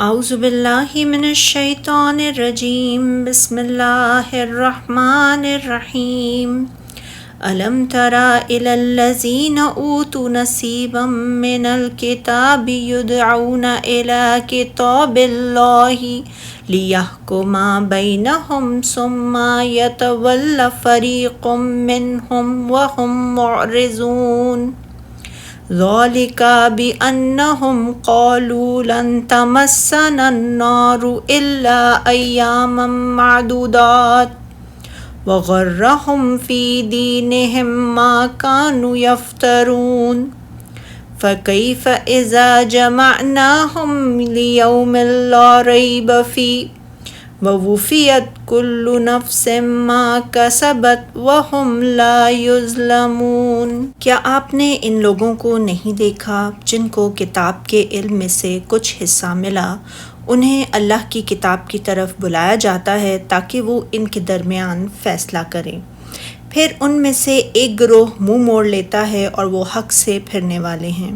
اعوذ باللہ من الشیطان الرجیم بسم اللہ الرحمن الرحیم الم تر الی الذین اوتوا نصیبا من الکتاب یدعون الی کتاب اللہ لیحکم بینہم ثم یتولی فریق منہم وہم معرضون ذالک بأنہم قالوا لن تمسنا النار الا ایاما معدودات وغرہم فی دینہم ما كانوا یفترون فکیف اذا جمعناہم لیوم لا ریب فیہ ووفیت کل نفس ما کسبت وہم لا یظلمون۔ کیا آپ نے ان لوگوں کو نہیں دیکھا جن کو کتاب کے علم میں سے کچھ حصہ ملا؟ انہیں اللہ کی کتاب کی طرف بلایا جاتا ہے تاکہ وہ ان کے درمیان فیصلہ کریں۔ پھر ان میں سے ایک گروہ منہ موڑ لیتا ہے اور وہ حق سے پھرنے والے ہیں۔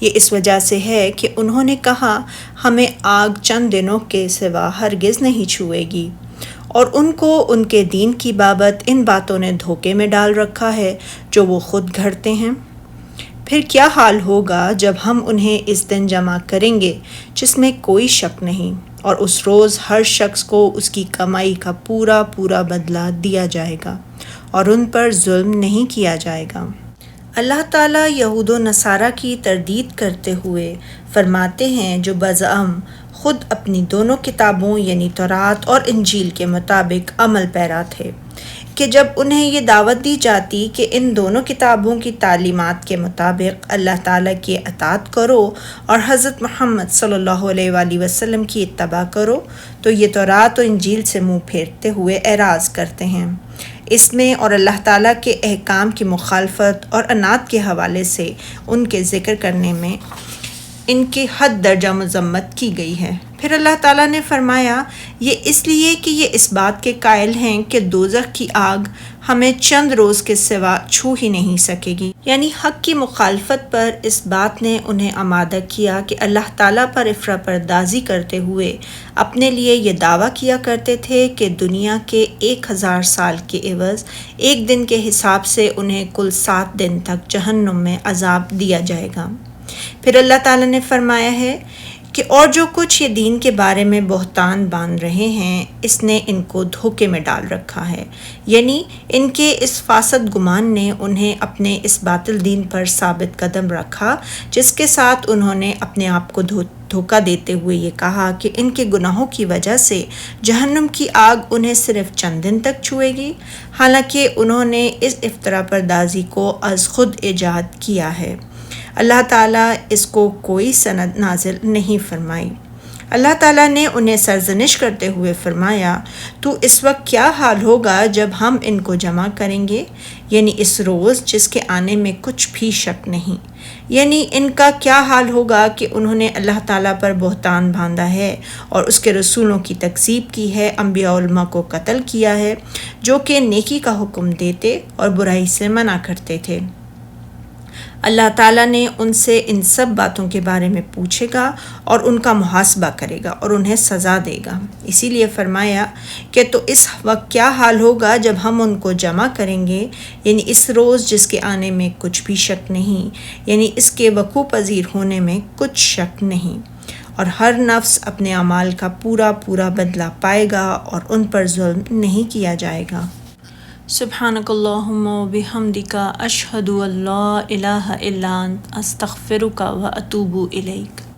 یہ اس وجہ سے ہے کہ انہوں نے کہا ہمیں آگ چند دنوں کے سوا ہرگز نہیں چھوئے گی، اور ان کو ان کے دین کی بابت ان باتوں نے دھوکے میں ڈال رکھا ہے جو وہ خود گھڑتے ہیں۔ پھر کیا حال ہوگا جب ہم انہیں اس دن جمع کریں گے جس میں کوئی شک نہیں، اور اس روز ہر شخص کو اس کی کمائی کا پورا پورا بدلہ دیا جائے گا اور ان پر ظلم نہیں کیا جائے گا۔ اللہ تعالیٰ یہود و نصارہ کی تردید کرتے ہوئے فرماتے ہیں جو بزعم خود اپنی دونوں کتابوں یعنی تورات اور انجیل کے مطابق عمل پیرا تھے، کہ جب انہیں یہ دعوت دی جاتی کہ ان دونوں کتابوں کی تعلیمات کے مطابق اللہ تعالیٰ کی اطاعت کرو اور حضرت محمد صلی اللہ علیہ وآلہ وسلم کی اتباع کرو، تو یہ تورات و انجیل سے منہ پھیرتے ہوئے اعراض کرتے ہیں۔ اس میں اور اللہ تعالیٰ کے احکام کی مخالفت اور عناد کے حوالے سے ان کے ذکر کرنے میں ان کی حد درجہ مذمت کی گئی ہے۔ پھر اللہ تعالیٰ نے فرمایا یہ اس لیے کہ یہ اس بات کے قائل ہیں کہ دوزخ کی آگ ہمیں چند روز کے سوا چھو ہی نہیں سکے گی، یعنی حق کی مخالفت پر اس بات نے انہیں آمادہ کیا کہ اللہ تعالیٰ پر افرا پردازی کرتے ہوئے اپنے لیے یہ دعویٰ کیا کرتے تھے کہ دنیا کے 1000 سال کے عوض ایک دن کے حساب سے انہیں کل 7 دن تک جہنم میں عذاب دیا جائے گا۔ پھر اللہ تعالیٰ نے فرمایا ہے کہ اور جو کچھ یہ دین کے بارے میں بہتان باندھ رہے ہیں اس نے ان کو دھوکے میں ڈال رکھا ہے، یعنی ان کے اس فاسد گمان نے انہیں اپنے اس باطل دین پر ثابت قدم رکھا جس کے ساتھ انہوں نے اپنے آپ کو دھوکہ دیتے ہوئے یہ کہا کہ ان کے گناہوں کی وجہ سے جہنم کی آگ انہیں صرف چند دن تک چھوئے گی، حالانکہ انہوں نے اس افترا پردازی کو از خود ایجاد کیا ہے۔ اللہ تعالیٰ اس کو کوئی سند نازل نہیں فرمائی۔ اللہ تعالیٰ نے انہیں سرزنش کرتے ہوئے فرمایا تو اس وقت کیا حال ہوگا جب ہم ان کو جمع کریں گے، یعنی اس روز جس کے آنے میں کچھ بھی شک نہیں، یعنی ان کا کیا حال ہوگا کہ انہوں نے اللہ تعالیٰ پر بہتان باندھا ہے اور اس کے رسولوں کی تکذیب کی ہے، انبیاء علماء کو قتل کیا ہے جو کہ نیکی کا حکم دیتے اور برائی سے منع کرتے تھے۔ اللہ تعالیٰ نے ان سے ان سب باتوں کے بارے میں پوچھے گا اور ان کا محاسبہ کرے گا اور انہیں سزا دے گا۔ اسی لیے فرمایا کہ تو اس وقت کیا حال ہوگا جب ہم ان کو جمع کریں گے، یعنی اس روز جس کے آنے میں کچھ بھی شک نہیں، یعنی اس کے وقوع پذیر ہونے میں کچھ شک نہیں، اور ہر نفس اپنے اعمال کا پورا پورا بدلہ پائے گا اور ان پر ظلم نہیں کیا جائے گا۔ سبحانک اللہم و بحمدک اشہد ان لا الہ الا انت استغفرک و اتوب الیک۔